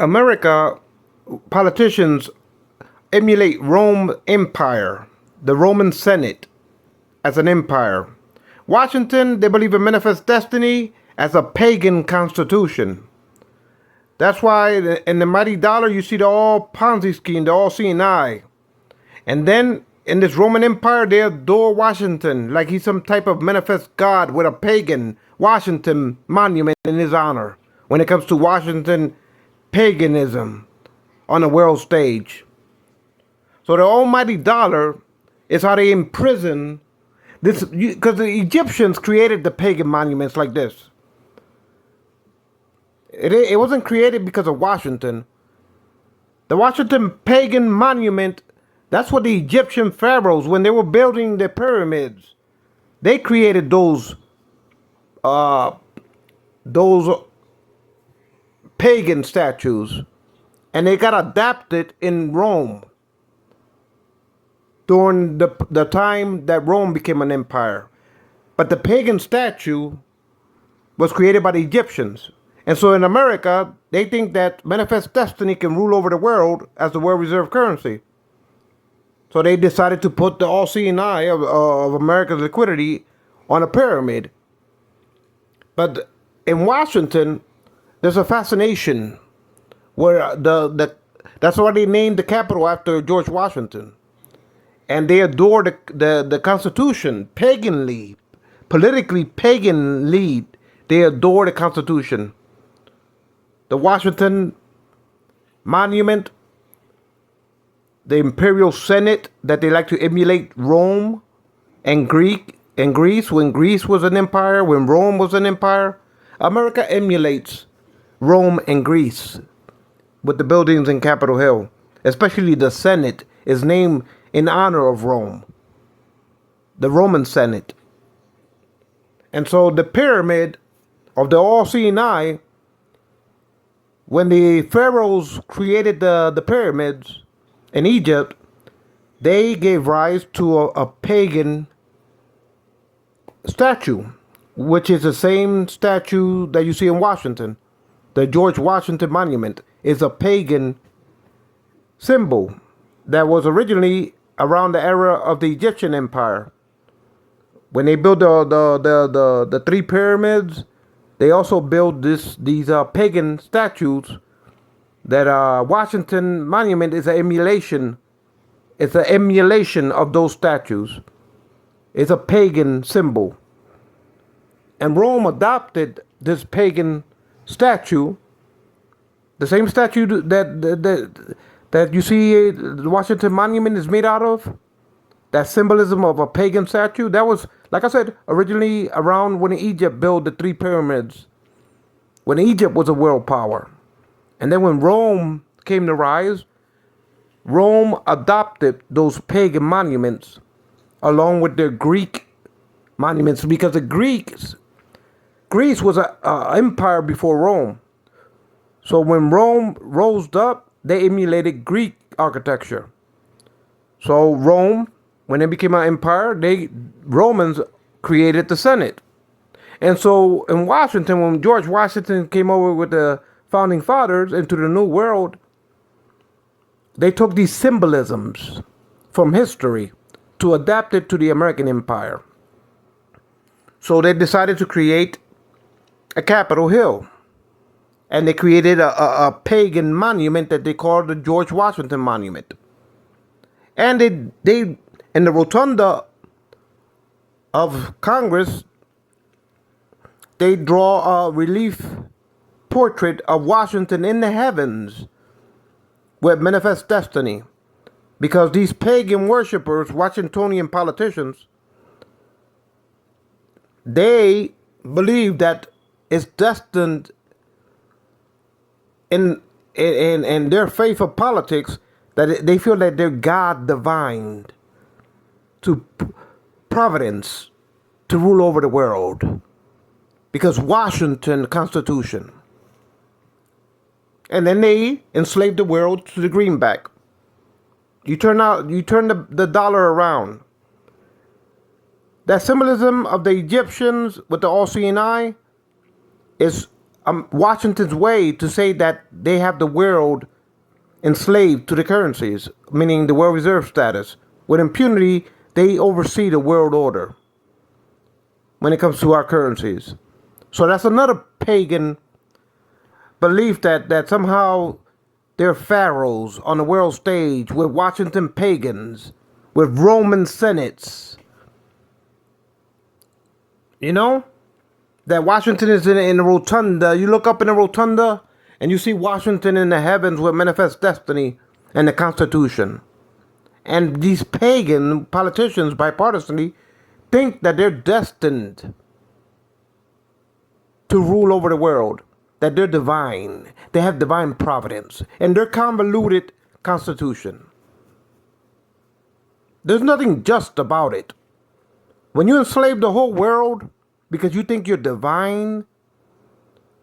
America politicians emulate Rome Empire, the Roman Senate as an empire. Washington, they believe in manifest destiny as a pagan constitution. That's why in the mighty dollar you see the all Ponzi scheme, the all seeing eye. And then in this Roman Empire, they adore Washington like he's some type of manifest god with a pagan Washington monument in his honor when it comes to Washington paganism on the world stage. So the almighty dollar is how they imprison this, because the Egyptians created the pagan monuments like this. It wasn't created because of Washington. The Washington pagan monument, that's what the Egyptian pharaohs, when they were building their pyramids, they created those pagan statues, and they got adapted in Rome during the time that Rome became an empire. But the pagan statue was created by the Egyptians. And so in America, they think that manifest destiny can rule over the world as the world reserve currency. So they decided to put the all-seeing eye of America's liquidity on a pyramid. But in Washington, there's a fascination where that's why they named the capital after George Washington. And they adore the Constitution, paganly, politically paganly. They adore the Constitution. The Washington Monument, the Imperial Senate, that they like to emulate Rome and Greece, when Greece was an empire, when Rome was an empire. America emulates Rome and Greece with the buildings in Capitol Hill. Especially the Senate is named in honor of Rome, the Roman Senate. And so the pyramid of the all-seeing eye, when the pharaohs created the pyramids in Egypt, they gave rise to a pagan statue, which is the same statue that you see in Washington. The George Washington Monument is a pagan symbol that was originally around the era of the Egyptian Empire. When they built the three pyramids, they also built these pagan statues. That Washington Monument is an emulation. It's an emulation of those statues. It's a pagan symbol. And Rome adopted this pagan statue, the same statue that you see the Washington Monument is made out of. That symbolism of a pagan statue, that was, like I said, originally around when Egypt built the three pyramids, when Egypt was a world power. And then when Rome came to rise, Rome adopted those pagan monuments along with their Greek monuments, because Greece was an empire before Rome. So when Rome rose up, they emulated Greek architecture. So Rome, when they became an empire, Romans created the Senate. And so in Washington, when George Washington came over with the founding fathers into the New World, they took these symbolisms from history to adapt it to the American Empire. So they decided to create a Capitol Hill. And they created a pagan monument that they called the George Washington Monument. And they in the rotunda of Congress, they draw a relief portrait of Washington in the heavens with manifest destiny. Because these pagan worshippers, Washingtonian politicians, they believe that it's destined in their faith of politics, that they feel that they're God divined to providence to rule over the world, because Washington Constitution. And then they enslaved the world to the greenback. You turn the dollar around. That symbolism of the Egyptians with the all-seeing eye is Washington's way to say that they have the world enslaved to the currencies, meaning the world reserve status. With impunity, they oversee the world order when it comes to our currencies. So that's another pagan belief that somehow they're pharaohs on the world stage with Washington pagans, with Roman senates. You know? That Washington is in a rotunda. You look up in a rotunda and you see Washington in the heavens with manifest destiny and the Constitution. And these pagan politicians, bipartisanly, think that they're destined to rule over the world, that they're divine, they have divine providence, and their convoluted Constitution. There's nothing just about it. When you enslave the whole world because you think you're divine,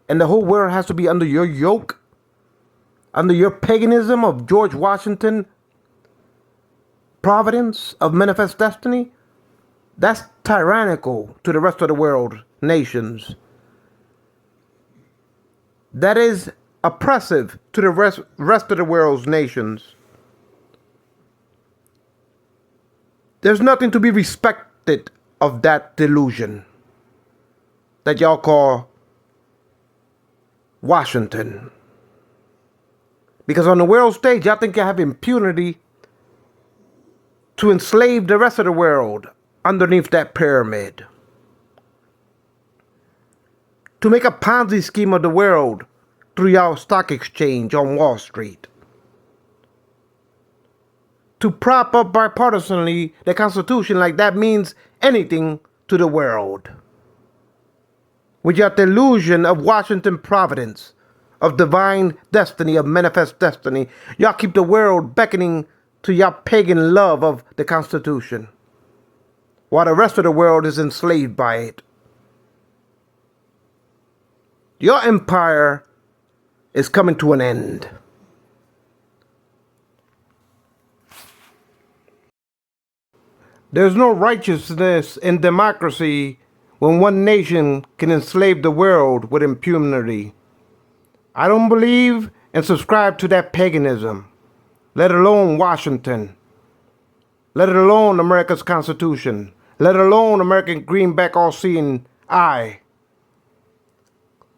and the whole world has to be under your yoke, under your paganism of George Washington, providence of manifest destiny, that's tyrannical to the rest of the world nations. That is oppressive to the rest of the world's nations. There's nothing to be respected of that delusion that y'all call Washington. Because on the world stage, y'all think you have impunity to enslave the rest of the world underneath that pyramid. To make a Ponzi scheme of the world through y'all stock exchange on Wall Street. To prop up bipartisanly the Constitution like that means anything to the world. With your delusion of Washington providence, of divine destiny, of manifest destiny, y'all keep the world beckoning to your pagan love of the Constitution, while the rest of the world is enslaved by it. Your empire is coming to an end. There's no righteousness in democracy when one nation can enslave the world with impunity. I don't believe and subscribe to that paganism, let alone Washington, let alone America's Constitution, let alone American greenback all-seeing eye.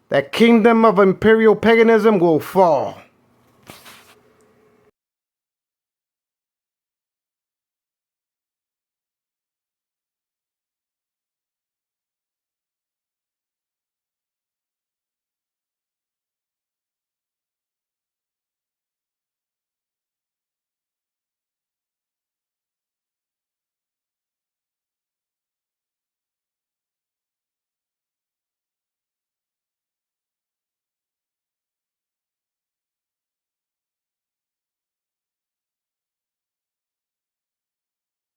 That kingdom of imperial paganism will fall.